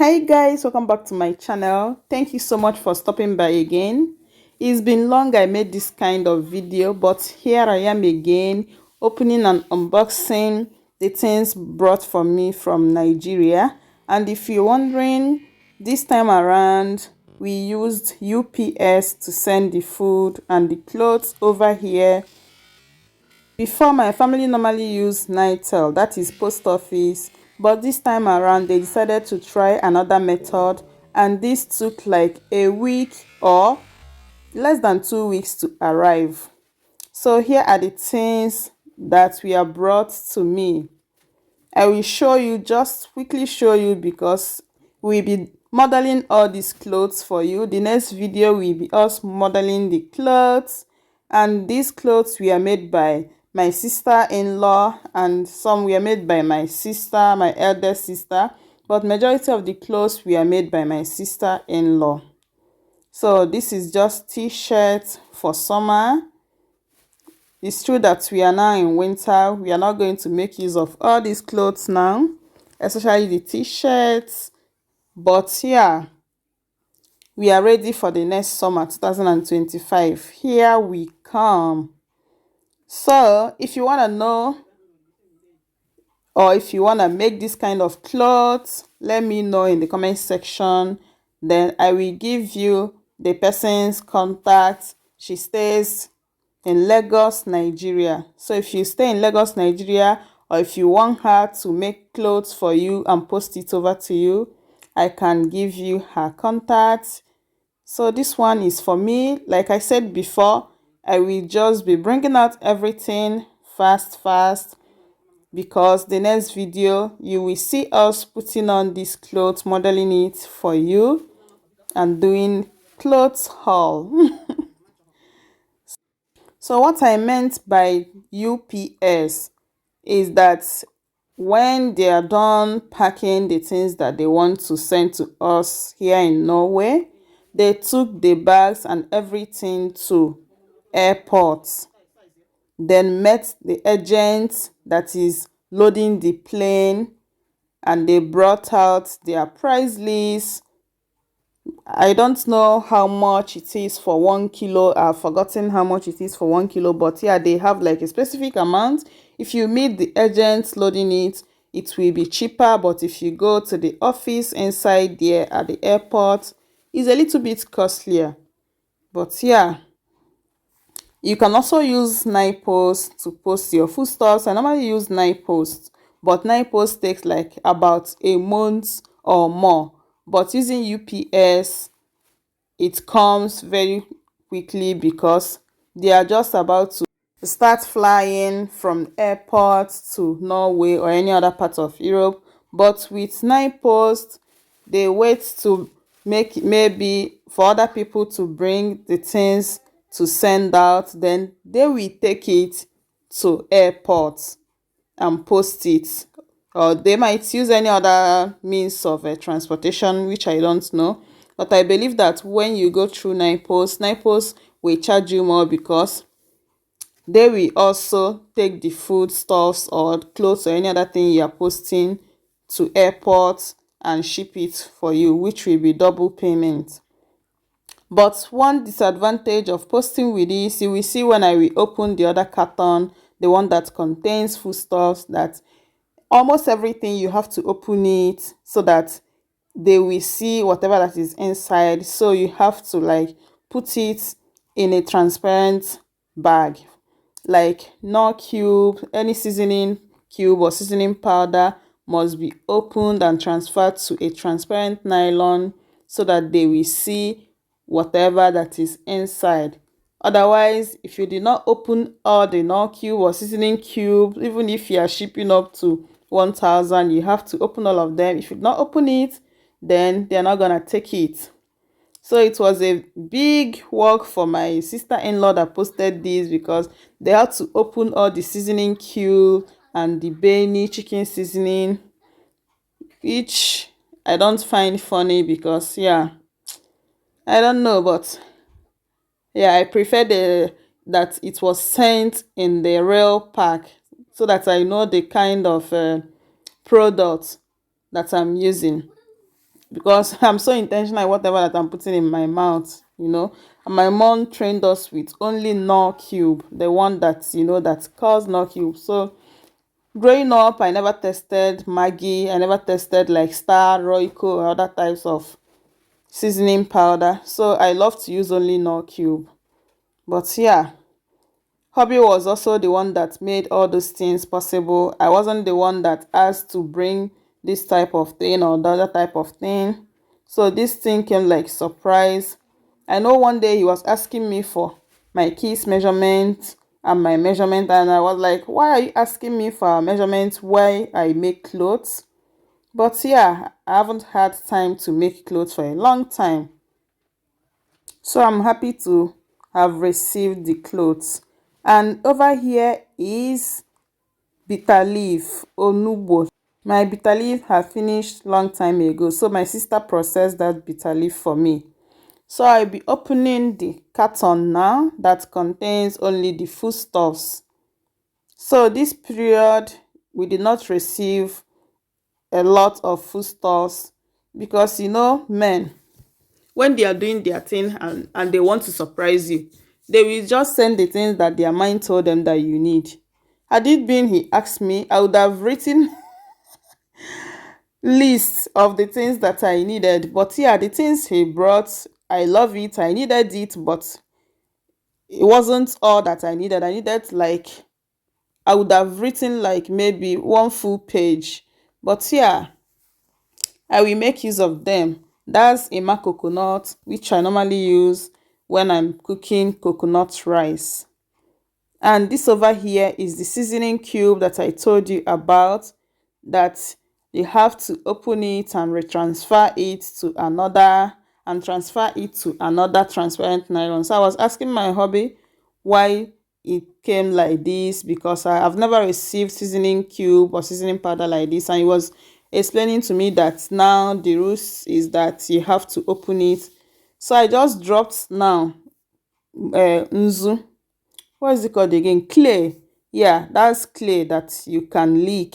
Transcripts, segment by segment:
Hi guys, welcome back to my channel. Thank you so much for stopping by again. It's been long I made this kind of video, but here I am again opening and unboxing the things brought for me from Nigeria. And if you're wondering, this time around we used UPS to send the food and the clothes over here. Before, my family normally used Nitel, that is post office, but this time around they decided to try another method, and this took like a week or less than 2 weeks to arrive. So here are the things that were brought to me. I will show you, just quickly show you, because we'll be modeling all these clothes for you. The next video will be us modeling the clothes, and these clothes were made by my sister-in-law, and some were made by my sister, my elder sister, but majority of the clothes were made by my sister-in-law. So this is just t-shirts for summer. It's true that we are now in winter. We are not going to make use of all these clothes now, especially the t-shirts. But yeah, we are ready for the next summer 2025. Here we come. So if you want to know, or if you want to make this kind of clothes, let me know in the comment section. Then I will give you the person's contact. She stays in Lagos, Nigeria. So if you stay in Lagos, Nigeria, or if you want her to make clothes for you and post it over to you, I can give you her contact. So this one is for me. Like I said before, I will just be bringing out everything fast, because the next video you will see us putting on this clothes, modeling it for you, and doing clothes haul. So what I meant by UPS is that when they are done packing the things that they want to send to us here in Norway, they took the bags and everything to airports, then met the agent that is loading the plane, and they brought out their price list. I don't know how much it is for 1 kilo. I've forgotten how much it is for 1 kilo, but yeah, they have like a specific amount. If you meet the agents loading it, it will be cheaper, but if you go to the office inside there at the airport, it's a little bit costlier. But yeah, you can also use Post to post your foodstuffs. I normally use Post, but Post takes like about a month or more. But using UPS, it comes very quickly, because they are just about to start flying from airport to Norway or any other part of Europe. But with Post, they wait to make, maybe for other people to bring the things to send out, then they will take it to airport and post it, or they might use any other means of transportation, which I don't know. But I believe that when you go through Post will charge you more, because they will also take the foodstuffs or clothes or any other thing you are posting to airport and ship it for you, which will be double payment. But one disadvantage of posting with this, you will see when I will open the other carton, the one that contains foodstuffs, that almost everything you have to open it so that they will see whatever that is inside. So you have to like put it in a transparent bag, like no cube, any seasoning cube or seasoning powder must be opened and transferred to a transparent nylon, so that they will see whatever that is inside. Otherwise, if you did not open all the no cube or seasoning cube, even if you are shipping up to 1,000, you have to open all of them. If you not open it, then they're not gonna take it. So it was a big work for my sister-in-law that posted this, because they had to open all the seasoning cube and the Benny chicken seasoning, which I don't find funny, because yeah, I don't know, but yeah, I prefer that it was sent in the real pack, so that I know the kind of product that I'm using. because I'm so intentional in whatever that I'm putting in my mouth, you know. And my mom trained us with only Knorr cube, the one that, you know, that calls Knorr cube. So growing up, I never tested Maggi. I never tested like Star, Royco, or other types of seasoning powder. So I love to use only Knorr cube. But yeah, hobby was also the one that made all those things possible. I wasn't the one that asked to bring this type of thing or the other type of thing. So this thing came like surprise. I know one day he was asking me for my kiss measurement and my measurement, and I was like, why are you asking me for a measurement why I make clothes? But yeah, I haven't had time to make clothes for a long time. So I'm happy to have received the clothes. And over here is bitter leaf, onugbo. My bitter leaf have finished long time ago, so my sister processed that bitter leaf for me. So I'll be opening the carton now that contains only the foodstuffs. So this period, we did not receive a lot of foodstuffs because, you know, men, when they are doing their thing and they want to surprise you, they will just send the things that their mind told them that you need. Had it been he asked me, I would have written lists of the things that I needed. But yeah, the things he brought, I love it. I needed it, but it wasn't all that I needed. I needed like, I would have written like maybe one full page. But yeah, I will make use of them. That's Ema coconut, which I normally use when I'm cooking coconut rice. And this over here is the seasoning cube that I told you about, that you have to open it and retransfer it to another and transfer it to another transparent nylon. So I was asking my hubby why it came like this, because I have never received seasoning cube or seasoning powder like this, and he was explaining to me that now the rules is that you have to open it. So I just dropped now nzu, what is it called again, clay. Yeah, that's clay that you can lick.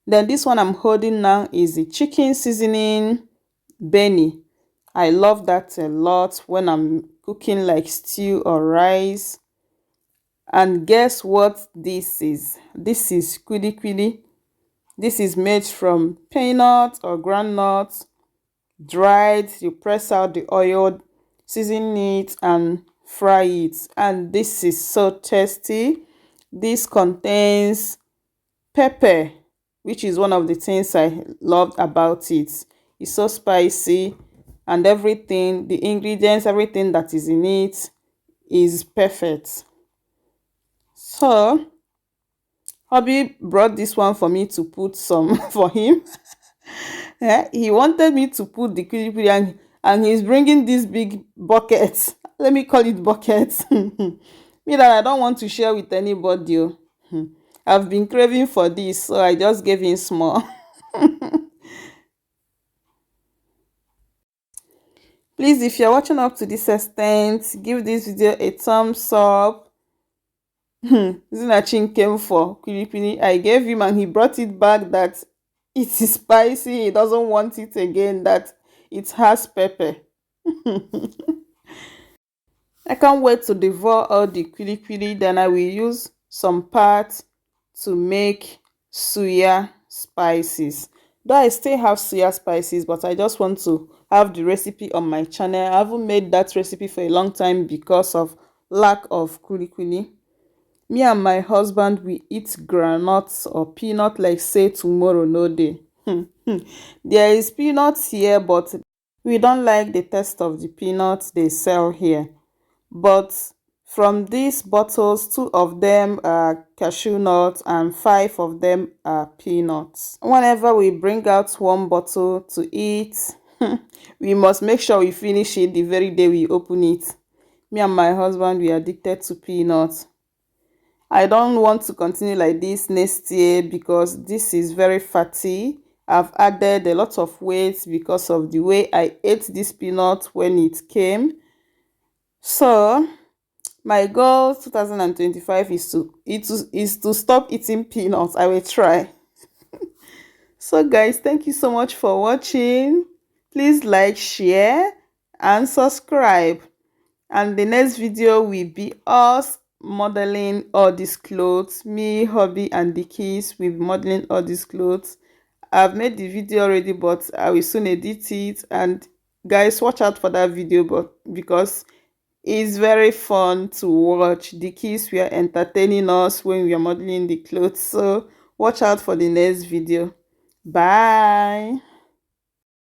Then this one I'm holding now is the chicken seasoning Benny. I love that a lot when I'm cooking like stew or rice. And guess what this is? This is kwili kwili. This is made from peanut or groundnut, dried. You press out the oil, season it, and fry it. And this is so tasty. This contains pepper, which is one of the things I loved about it. It's so spicy, and everything, the ingredients, everything that is in it is perfect. So hubby brought this one for me to put some for him. He wanted me to put the kuli and he's bringing this big bucket. Let me call it bucket. Me that I don't want to share with anybody. Oh. I've been craving for this, so I just gave him small. Please, if you're watching up to this extent, give this video a thumbs up. Zinachin came for kwili. I gave him and he brought it back that it is spicy. He doesn't want it again, that it has pepper. I can't wait to devour all the kwili. Then I will use some parts to make suya spices. Though I still have suya spices, but I just want to have the recipe on my channel. I haven't made that recipe for a long time because of lack of kwili. Me and my husband, we eat groundnuts or peanut like say tomorrow no day. There is peanuts here, but we don't like the taste of the peanuts they sell here. But from these bottles, 2 of them are cashew nuts and 5 of them are peanuts. Whenever we bring out one bottle to eat, we must make sure we finish it the very day we open it. Me and my husband, we are addicted to peanuts. I don't want to continue like this next year because this is very fatty. I've added a lot of weight because of the way I ate this peanut when it came. So my goal 2025 is to stop eating peanuts. I will try. So guys, thank you so much for watching. Please like, share, and subscribe. And the next video will be us modeling all these clothes. Me, hubby, and the kids will be modeling all these clothes. I've made the video already, but I will soon edit it. And guys, watch out for that video, but because it's very fun to watch. The kids were entertaining us when we are modeling the clothes. So watch out for the next video. Bye.